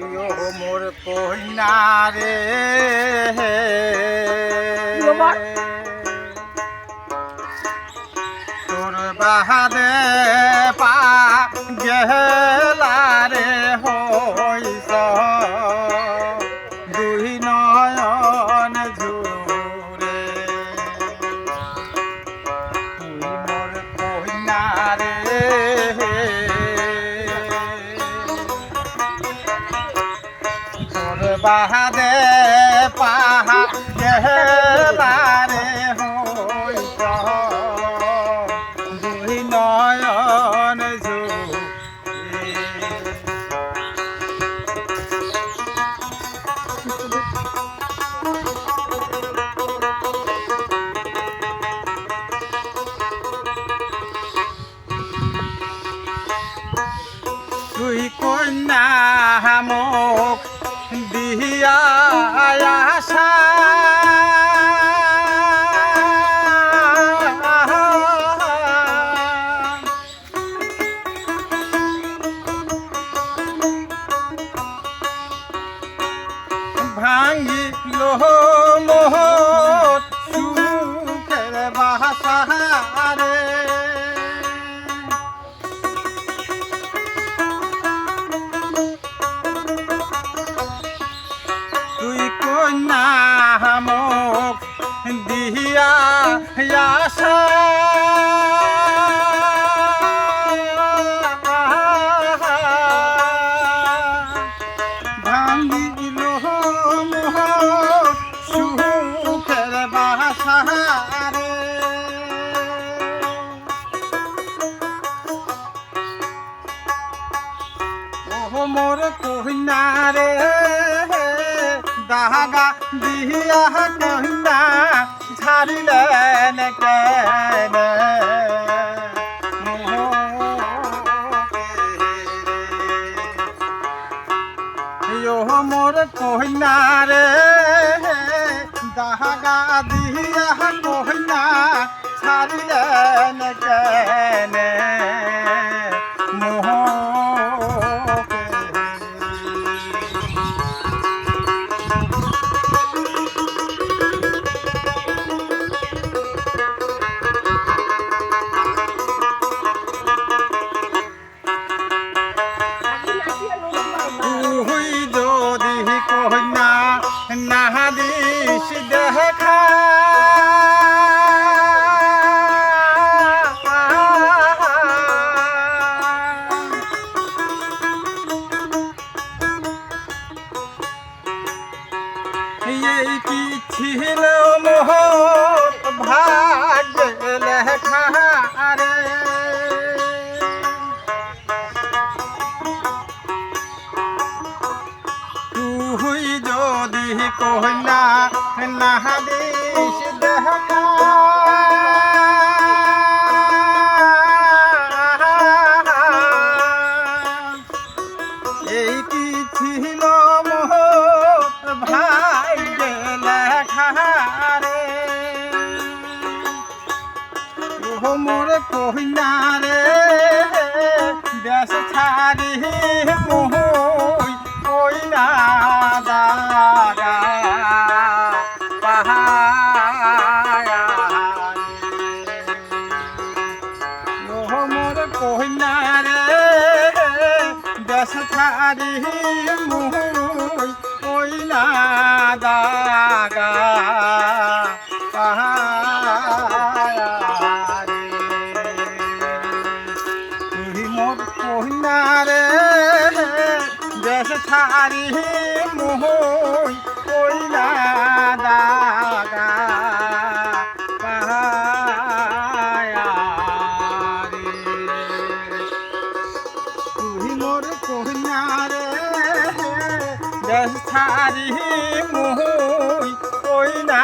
মোর কইনা রে তোর বাহাদে পা গেলা রে হইস দুই নয়ন ঝুরে তুই মোর কইনা রে বাহাদে পাহা গেলা রে হইস দুই নয়ন ঝুরে তুই কন্যা মোক দিহিয়া আশা ভাঙিল মোহ সুখের বাসারে তুই কন্যা মোক দিহিয়া আশা ভাঙিল মোহ সুখের বাসারে ও মোর কন্যা রে দাগা দিয়া কন্যা ঝাড়িলেন কেন মোর কন্যা রে দাগা দিয়া কন্যা ছাড়িলেন কেন মোহ না দিস দেখা এই কি ছিল মোহ ভাগ্য লেখা রে তুই যদি কন্যা না দিস দেখা এই কি ছিল মোহ ভাই লেখা রে মোর কন্যা রে দেশ ছাড়ি মোহ কইনা দাগা পাহাড় মোর কইনা রে দেশ ছাড়ি মোহ কইনা দাগা পাহাড় তুই মোর কইনা রে দেশ ছাড়ি মোহ কইনা দাগা পাহাড় তুই মোর কইনা রে দেশ ছাড়ি মোহ কইনা